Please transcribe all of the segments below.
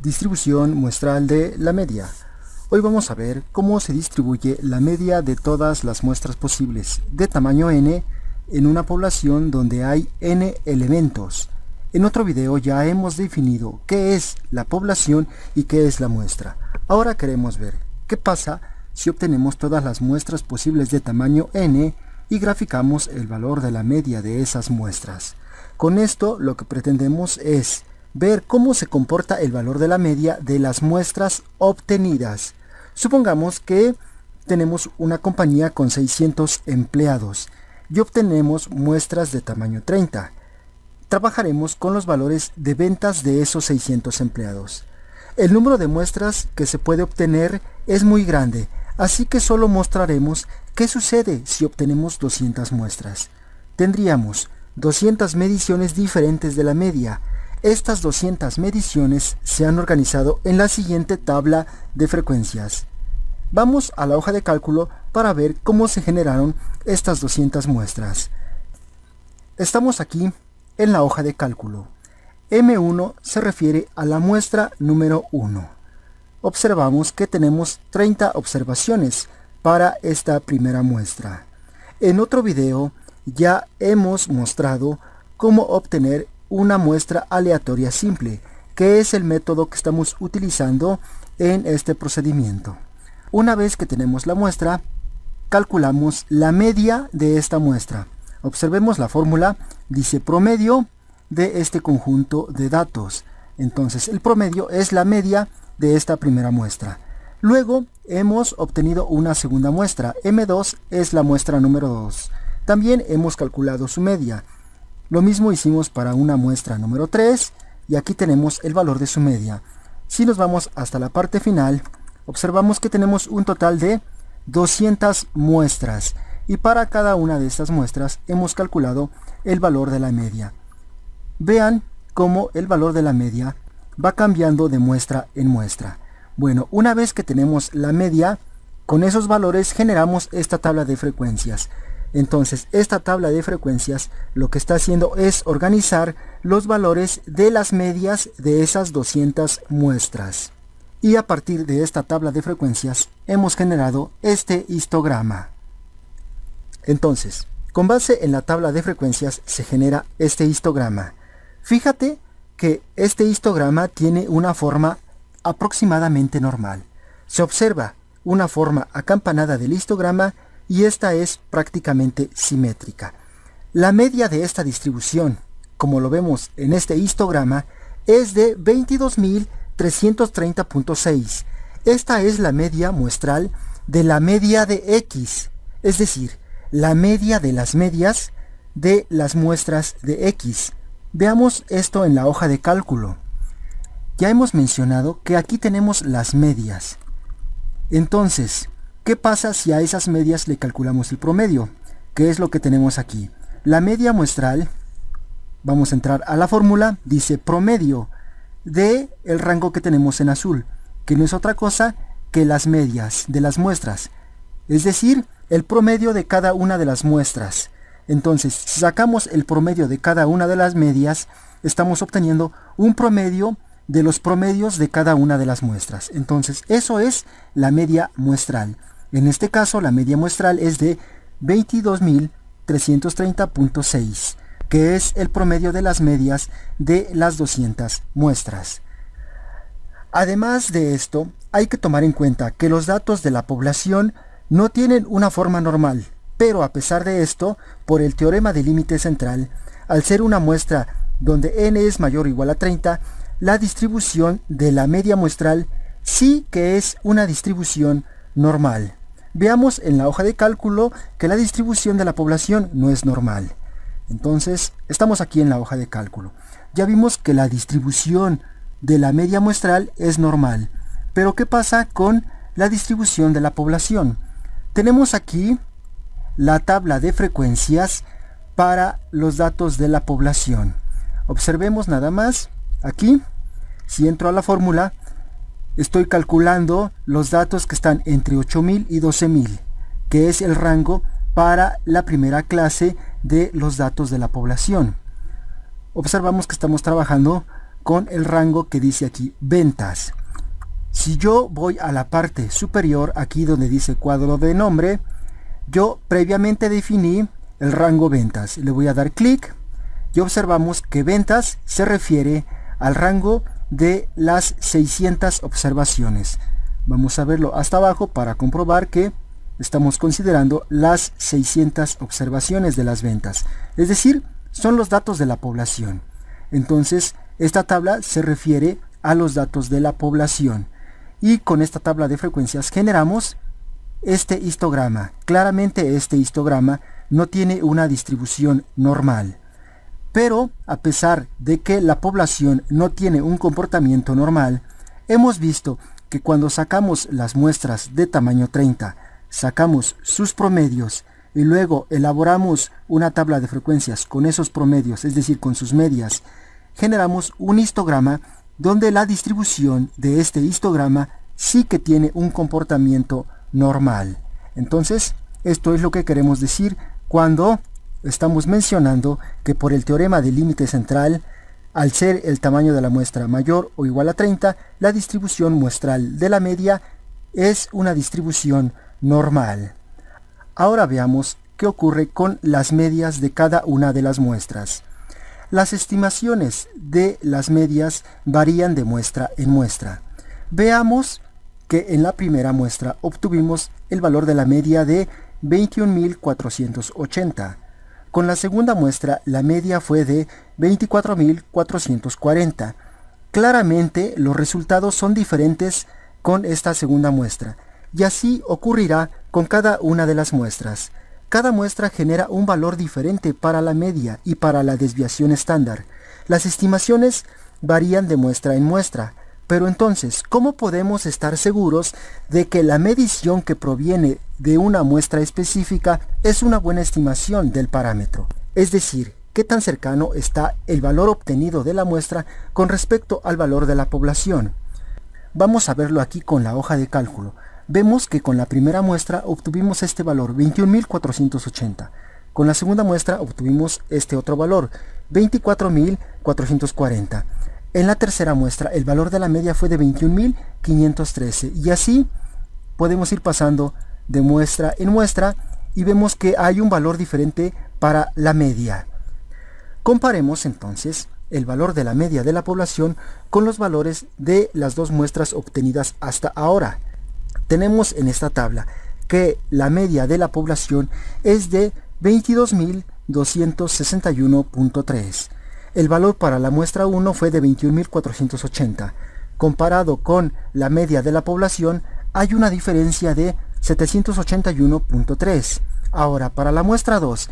Distribución muestral de la media. Hoy vamos a ver cómo se distribuye la media de todas las muestras posibles de tamaño n en una población donde hay n elementos. En otro video ya hemos definido qué es la población y qué es la muestra. Ahora queremos ver qué pasa si obtenemos todas las muestras posibles de tamaño n y graficamos el valor de la media de esas muestras. Con esto lo que pretendemos es ver cómo se comporta el valor de la media de las muestras obtenidas. Supongamos que tenemos una compañía con 600 empleados y obtenemos muestras de tamaño 30. Trabajaremos con los valores de ventas de esos 600 empleados. El número de muestras que se puede obtener es muy grande, así que solo mostraremos qué sucede si obtenemos 200 muestras. Tendríamos 200 mediciones diferentes de la media. Estas 200 mediciones se han organizado en la siguiente tabla de frecuencias. Vamos a la hoja de cálculo para ver cómo se generaron estas 200 muestras. Estamos aquí en la hoja de cálculo. M1 se refiere a la muestra número 1. Observamos que tenemos 30 observaciones para esta primera muestra. En otro video ya hemos mostrado cómo obtener una muestra aleatoria simple, que es el método que estamos utilizando en este procedimiento. Una vez que tenemos la muestra, calculamos la media de esta muestra. Observemos la fórmula, dice promedio de este conjunto de datos. Entonces el promedio es la media de esta primera muestra. Luego hemos obtenido una segunda muestra, M2 es la muestra número 2. También hemos calculado su media. Lo mismo hicimos para una muestra número 3 y aquí tenemos el valor de su media. Si nos vamos hasta la parte final, observamos que tenemos un total de 200 muestras y para cada una de estas muestras hemos calculado el valor de la media. Vean cómo el valor de la media va cambiando de muestra en muestra. Bueno, una vez que tenemos la media, con esos valores generamos esta tabla de frecuencias. Entonces, esta tabla de frecuencias lo que está haciendo es organizar los valores de las medias de esas 200 muestras. Y a partir de esta tabla de frecuencias hemos generado este histograma. Entonces, con base en la tabla de frecuencias se genera este histograma. Fíjate que este histograma tiene una forma aproximadamente normal. Se observa una forma acampanada del histograma y esta es prácticamente simétrica. La media de esta distribución, como lo vemos en este histograma, es de 22.330.6. Esta es la media muestral de la media de X, es decir, la media de las medias de las muestras de X. Veamos esto en la hoja de cálculo. Ya hemos mencionado que aquí tenemos las medias. Entonces, ¿qué pasa si a esas medias le calculamos el promedio? ¿Qué es lo que tenemos aquí? La media muestral, vamos a entrar a la fórmula, dice promedio de el rango que tenemos en azul, que no es otra cosa que las medias de las muestras, es decir, el promedio de cada una de las muestras. Entonces, si sacamos el promedio de cada una de las medias, estamos obteniendo un promedio de los promedios de cada una de las muestras. Entonces, eso es la media muestral. En este caso, la media muestral es de 22.330.6, que es el promedio de las medias de las 200 muestras. Además de esto, hay que tomar en cuenta que los datos de la población no tienen una forma normal, pero a pesar de esto, por el teorema del límite central, al ser una muestra donde n es mayor o igual a 30, la distribución de la media muestral sí que es una distribución normal. Veamos en la hoja de cálculo que la distribución de la población no es normal. Entonces, estamos aquí en la hoja de cálculo. Ya vimos que la distribución de la media muestral es normal. Pero ¿qué pasa con la distribución de la población? Tenemos aquí la tabla de frecuencias para los datos de la población. Observemos nada más. Aquí, si entro a la fórmula, estoy calculando los datos que están entre 8.000 y 12.000, que es el rango para la primera clase de los datos de la población. Observamos que estamos trabajando con el rango que dice aquí ventas. Si yo voy a la parte superior, aquí donde dice cuadro de nombre, yo previamente definí el rango ventas. Le voy a dar clic y observamos que ventas se refiere al rango de las 600 observaciones. Vamos a verlo hasta abajo para comprobar que estamos considerando las 600 observaciones de las ventas. Es decir, son los datos de la población. Entonces, esta tabla se refiere a los datos de la población. Y con esta tabla de frecuencias generamos este histograma. Claramente este histograma no tiene una distribución normal. Pero a pesar de que la población no tiene un comportamiento normal, hemos visto que cuando sacamos las muestras de tamaño 30, sacamos sus promedios y luego elaboramos una tabla de frecuencias con esos promedios, es decir, con sus medias, generamos un histograma donde la distribución de este histograma sí que tiene un comportamiento normal. Entonces, esto es lo que queremos decir cuando estamos mencionando que por el teorema del límite central, al ser el tamaño de la muestra mayor o igual a 30, la distribución muestral de la media es una distribución normal. Ahora veamos qué ocurre con las medias de cada una de las muestras. Las estimaciones de las medias varían de muestra en muestra. Veamos que en la primera muestra obtuvimos el valor de la media de 21.480. Con la segunda muestra la media fue de 24.440. Claramente los resultados son diferentes con esta segunda muestra, y así ocurrirá con cada una de las muestras. Cada muestra genera un valor diferente para la media y para la desviación estándar. Las estimaciones varían de muestra en muestra, pero entonces, ¿cómo podemos estar seguros de que la medición que proviene de una muestra específica es una buena estimación del parámetro? Es decir, ¿qué tan cercano está el valor obtenido de la muestra con respecto al valor de la población? Vamos a verlo aquí con la hoja de cálculo. Vemos que con la primera muestra obtuvimos este valor, 21.480. Con la segunda muestra obtuvimos este otro valor, 24.440. En la tercera muestra el valor de la media fue de 21.513. Y así podemos ir pasando de muestra en muestra y vemos que hay un valor diferente para la media. Comparemos entonces el valor de la media de la población con los valores de las dos muestras obtenidas hasta ahora. Tenemos en esta tabla que la media de la población es de 22.261.3. El valor para la muestra 1 fue de 21.480. Comparado con la media de la población, hay una diferencia de 781.3. Ahora, para la muestra 2,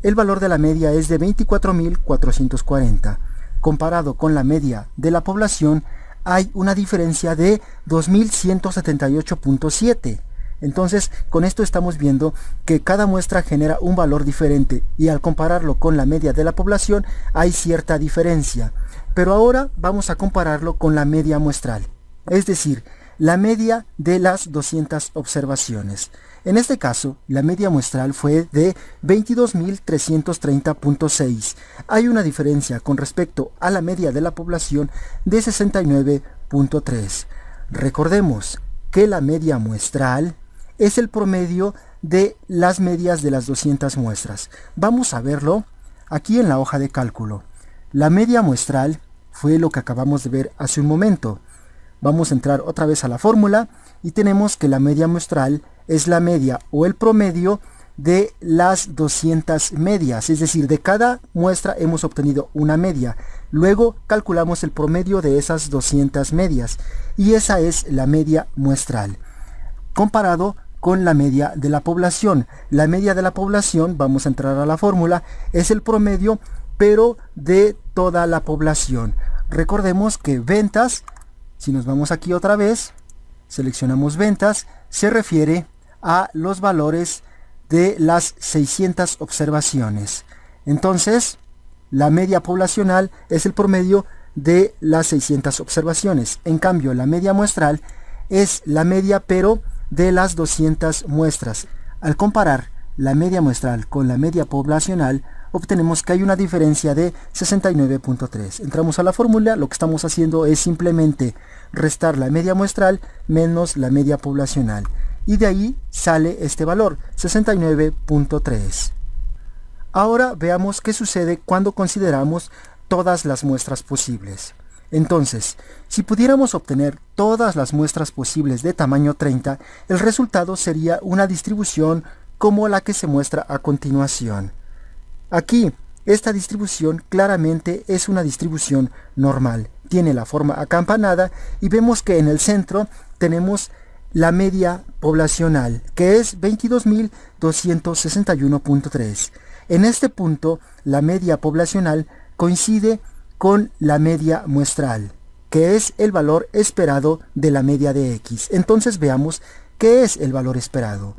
el valor de la media es de 24.440. Comparado con la media de la población, hay una diferencia de 2.178.7. Entonces, con esto estamos viendo que cada muestra genera un valor diferente y al compararlo con la media de la población hay cierta diferencia. Pero ahora vamos a compararlo con la media muestral, es decir, la media de las 200 observaciones. En este caso, la media muestral fue de 22.330.6. Hay una diferencia con respecto a la media de la población de 69.3. Recordemos que la media muestral es el promedio de las medias de las 200 muestras. Vamos a verlo aquí en la hoja de cálculo. La media muestral fue lo que acabamos de ver hace un momento. Vamos a entrar otra vez a la fórmula y tenemos que la media muestral es la media o el promedio de las 200 medias, es decir, de cada muestra hemos obtenido una media. Luego calculamos el promedio de esas 200 medias y esa es la media muestral. Comparado con la media de la población. La media de la población, vamos a entrar a la fórmula, es el promedio pero de toda la población. Recordemos que ventas, si nos vamos aquí otra vez, seleccionamos ventas, se refiere a los valores de las 600 observaciones. Entonces, la media poblacional es el promedio de las 600 observaciones. En cambio, la media muestral es la media pero de las 200 muestras. Al comparar la media muestral con la media poblacional, obtenemos que hay una diferencia de 69.3. Entramos a la fórmula, lo que estamos haciendo es simplemente restar la media muestral menos la media poblacional. Y de ahí sale este valor, 69.3. Ahora veamos qué sucede cuando consideramos todas las muestras posibles. Entonces, si pudiéramos obtener todas las muestras posibles de tamaño 30, el resultado sería una distribución como la que se muestra a continuación. Aquí, esta distribución claramente es una distribución normal. Tiene la forma acampanada y vemos que en el centro tenemos la media poblacional, que es 22.261.3. En este punto, la media poblacional coincide con la media muestral, que es el valor esperado de la media de X. Entonces veamos qué es el valor esperado.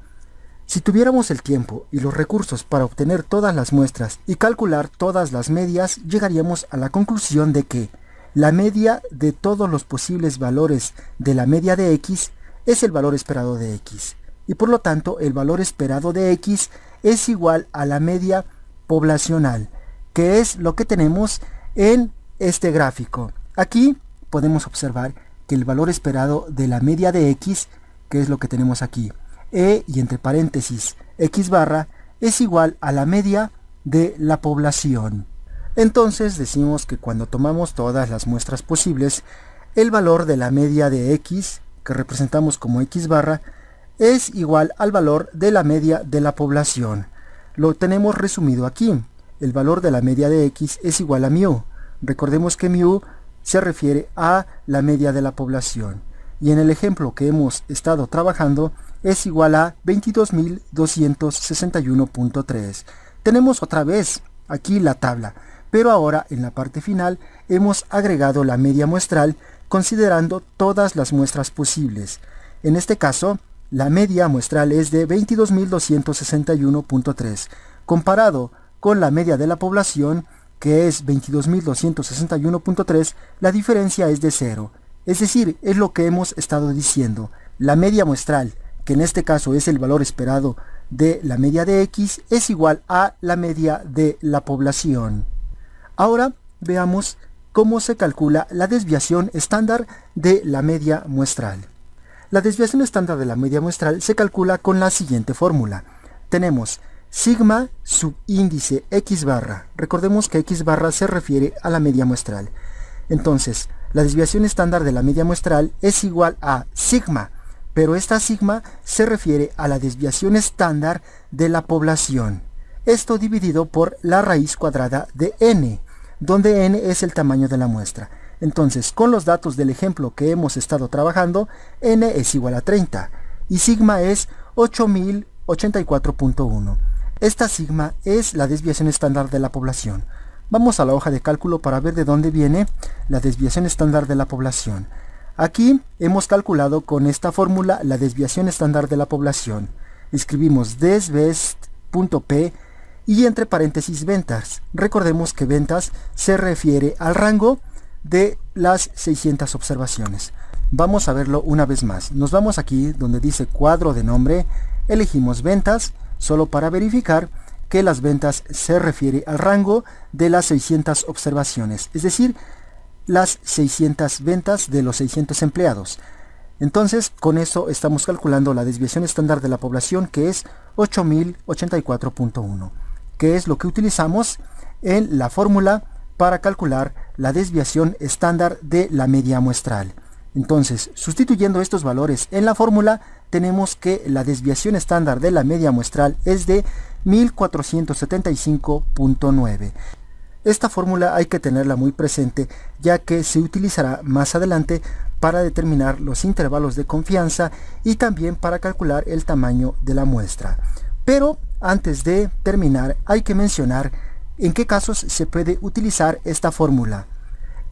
Si tuviéramos el tiempo y los recursos para obtener todas las muestras y calcular todas las medias, llegaríamos a la conclusión de que la media de todos los posibles valores de la media de X es el valor esperado de X. Y por lo tanto, el valor esperado de X es igual a la media poblacional, que es lo que tenemos en este gráfico. Aquí podemos observar que el valor esperado de la media de X, que es lo que tenemos aquí, y entre paréntesis X barra, es igual a la media de la población. Entonces decimos que cuando tomamos todas las muestras posibles, el valor de la media de X, que representamos como X barra, es igual al valor de la media de la población. Lo tenemos resumido aquí. El valor de la media de X es igual a mu. Recordemos que mu se refiere a la media de la población. Y en el ejemplo que hemos estado trabajando es igual a 22.261.3. Tenemos otra vez aquí la tabla, pero ahora en la parte final hemos agregado la media muestral considerando todas las muestras posibles. En este caso, la media muestral es de 22.261.3, comparado con la media de la población, que es 22.261.3, la diferencia es de 0. Es decir, es lo que hemos estado diciendo. La media muestral, que en este caso es el valor esperado de la media de X, es igual a la media de la población. Ahora veamos cómo se calcula la desviación estándar de la media muestral. La desviación estándar de la media muestral se calcula con la siguiente fórmula. Tenemos sigma subíndice X barra. Recordemos que X barra se refiere a la media muestral. Entonces, la desviación estándar de la media muestral es igual a sigma, pero esta sigma se refiere a la desviación estándar de la población. Esto dividido por la raíz cuadrada de n, donde n es el tamaño de la muestra. Entonces, con los datos del ejemplo que hemos estado trabajando, n es igual a 30 y sigma es 8084.1. Esta sigma es la desviación estándar de la población. Vamos a la hoja de cálculo para ver de dónde viene la desviación estándar de la población. Aquí hemos calculado con esta fórmula la desviación estándar de la población. Escribimos desbest.p y entre paréntesis ventas. Recordemos que ventas se refiere al rango de las 600 observaciones. Vamos a verlo una vez más. Nos vamos aquí donde dice cuadro de nombre, elegimos ventas, solo para verificar que las ventas se refiere al rango de las 600 observaciones, es decir, las 600 ventas de los 600 empleados. Entonces, con eso estamos calculando la desviación estándar de la población, que es 8084.1, que es lo que utilizamos en la fórmula para calcular la desviación estándar de la media muestral. Entonces, sustituyendo estos valores en la fórmula, tenemos que la desviación estándar de la media muestral es de 1475.9. Esta fórmula hay que tenerla muy presente, ya que se utilizará más adelante para determinar los intervalos de confianza y también para calcular el tamaño de la muestra. Pero antes de terminar, hay que mencionar en qué casos se puede utilizar esta fórmula.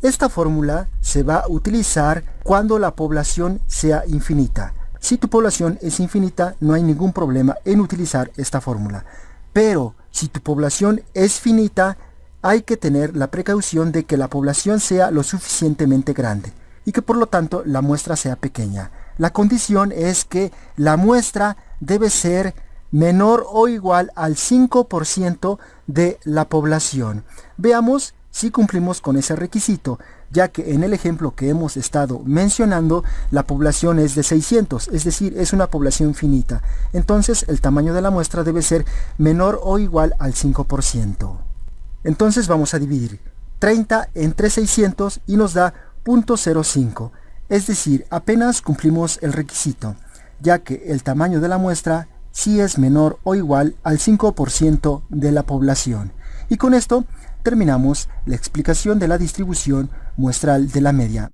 Esta fórmula se va a utilizar cuando la población sea infinita. Si tu población es infinita, no hay ningún problema en utilizar esta fórmula. Pero si tu población es finita, hay que tener la precaución de que la población sea lo suficientemente grande y que por lo tanto la muestra sea pequeña. La condición es que la muestra debe ser menor o igual al 5% de la población. Veamos si cumplimos con ese requisito, ya que en el ejemplo que hemos estado mencionando, la población es de 600, es decir, es una población finita. Entonces, el tamaño de la muestra debe ser menor o igual al 5%. Entonces vamos a dividir 30 entre 600 y nos da 0.05, es decir, apenas cumplimos el requisito, ya que el tamaño de la muestra sí es menor o igual al 5% de la población. Y con esto terminamos la explicación de la distribución muestral de la media.